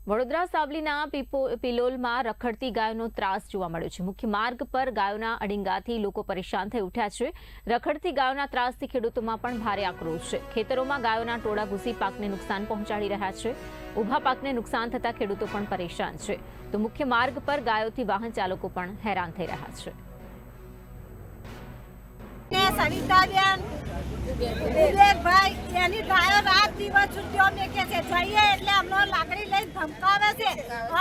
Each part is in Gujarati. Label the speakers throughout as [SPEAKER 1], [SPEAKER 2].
[SPEAKER 1] વડોદરા સાવલીના પિલોલમાં રખડતી ગાયોનો ત્રાસ જોવા મળ્યો છે। મુખ્ય માર્ગ પર ગાયોના અડીંગાથી લોકો પરેશાન થઈ ઉઠ્યા છે। રખડતી ગાયોના ત્રાસથી ખેડૂતોમાં પણ ભારે આક્રોશ છે। ખેતરોમાં ગાયોના ટોળા ઘૂસી પાકને નુકસાન પહોંચાડી રહ્યા છે। ઊભા પાકને નુકસાન થતા ખેડૂતો પણ પરેશાન છે, તો મુખ્ય માર્ગ પર ગાયોથી વાહન ચાલકો પણ હેરાન થઈ રહ્યા છે।
[SPEAKER 2] વિવેકભાઈ એની ગાયો રાત દિવસ છૂટ્યો મેકે છે, જઈએ એટલે અમને લાકડી લઈને ધમકાવે છે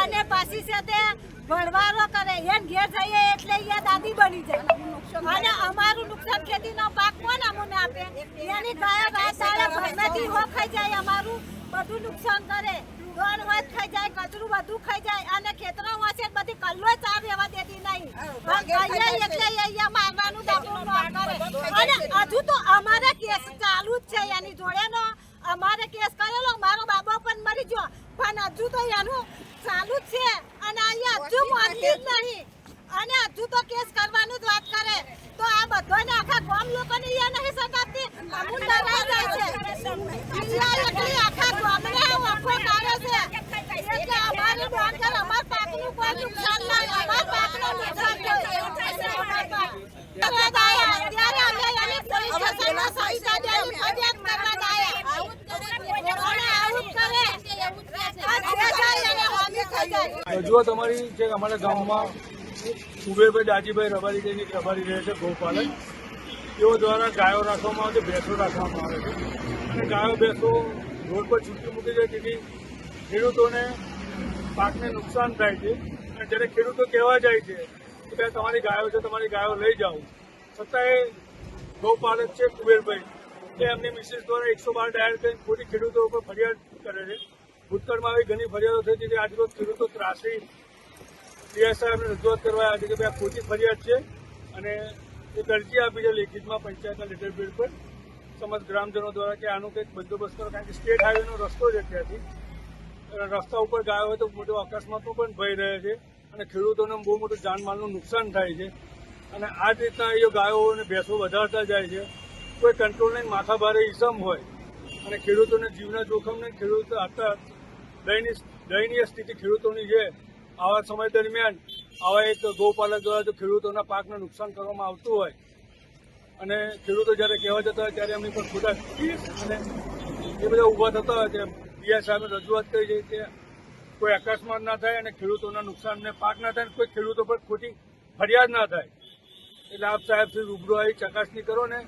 [SPEAKER 2] અને પાછી છે તે ભણવારો કરે। એને ઘેર જઈએ એટલે એ દાદી બની જાય અને અમારું નુકસાન ખેતીનો પાક કોણ અમને આપે? એની ગાયો રાત દાડે ભરમેથી હો ખાઈ જાય, અમારું બધું નુકસાન કરે। ગણ હોય ખાઈ જાય, કચરું બધું ખાઈ જાય અને ખેતરોમાં છે બધી કલ્લો ચા રહેવા દેતી નહીં। એટલે અહીંયા મારવાનું દાખલું કરે અને હજુ તો અમારે કેસ ચાલુ જ છે એની જોડેનો। અમારે કેસ કરેલો, મારો બાબા પણ મરી ગયો, પણ હજુ તો એનું ચાલુ જ છે અને અહીંયા હજુ માનતી જ નહીં અને હજુ તો કેસ કરવાનું જ વાત કરે। તો આ બધાને આખા ગામ લોકોને અહીંયા નહીં સગાવતી, અમુક ડરાઈ જાય છે। એટલી આખા ગામને વખો કાઢે છે એટલે અમારી ડોંગર અમાર પાકનું કોઈ નુકસાન ના, અમાર પાકનું નુકસાન થાય। ત્યારે અમે એને પોલીસ સ્ટેશનમાં સહિતા દેવાની ફરિયાદ કરવા ગયા। આવું કરે
[SPEAKER 3] રજૂઆત અમારી છે કે અમારા ગામમાં કુબેરભાઈ દાજીભાઈ રબારીની રબારી રહે છે ગૌપાલક, તેઓ દ્વારા ગાયો રાખવામાં આવે છે, ભેંસો રાખવામાં આવે છે અને ગાયો ભેંસો રોડ પર છૂટકી મૂકી જાય, તેથી ખેડૂતોને પાકને નુકસાન થાય છે। અને જ્યારે ખેડૂતો કહેવા જાય છે કે ભાઈ તમારી ગાયો છે, તમારી ગાયો લઈ જાઓ, છતાંય ગૌપાલક છે કુબેરભાઈ કે એમની મિસિસ દ્વારા 112 ડાયલ કરીને ખોટી ખેડૂતો ઉપર ફરિયાદ કરે છે। ભૂતકાળમાં આવી ઘણી ફરિયાદો થઈ હતી, આજરોજ ખેડૂતો ત્રાસી પીઆઈ સાહેબને રજૂઆત કરવા આવ્યા છે કે ભાઈ આ ખોટી ફરિયાદ છે અને એક અરજી આપી છે લેખિતમાં પંચાયતના લેટર પેડ પર સમસ્ત ગ્રામજનો દ્વારા કે આનું કંઈક બંદોબસ્ત કરો, કારણ કે સ્ટેટ હાઈવેનો રસ્તો છે, ત્યાંથી રસ્તા ઉપર ગાયો હોય તો મોટો અકસ્માતનો પણ ભય રહે છે અને ખેડૂતોને બહુ મોટું જાનમાલનું નુકસાન થાય છે। અને આ જ રીતના એ ગાયો અને ભેંસો વધારતા જાય છે। કોઈ કંટ્રોલ નહીં, માથાભારે ઈસમ હોય અને ખેડૂતોને જીવના જોખમને ખેડૂતો આટલા દયનીય સ્થિતિ ખેડૂતોની છે। આવા સમય દરમિયાન આવા એક ગૌપાલક દ્વારા જો ખેડૂતોના પાકને નુકસાન કરવામાં આવતું હોય અને ખેડૂતો જ્યારે કહેવા જતા હોય ત્યારે એમની પર ખોટા કેસ અને એ બધા ઊભા થતા હોય છે, પીઆઈ સાહેબે રજૂઆત કરી છે કે કોઈ અકસ્માત ના થાય અને ખેડૂતોના નુકસાનને પાક ના થાય, કોઈ ખેડૂતો પર ખોટી ફરિયાદ ના થાય। એટલે આપ સાહેબથી રૂબરૂ આવી ચકાસણી કરો ને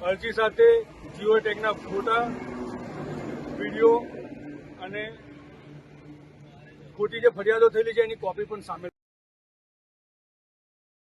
[SPEAKER 3] અરજી સાથે જીઓ ટેગના ફોટા, વિડીયો અને ખોટી જે ફરિયાદો થયેલી છે એની કોપી પણ સામેલ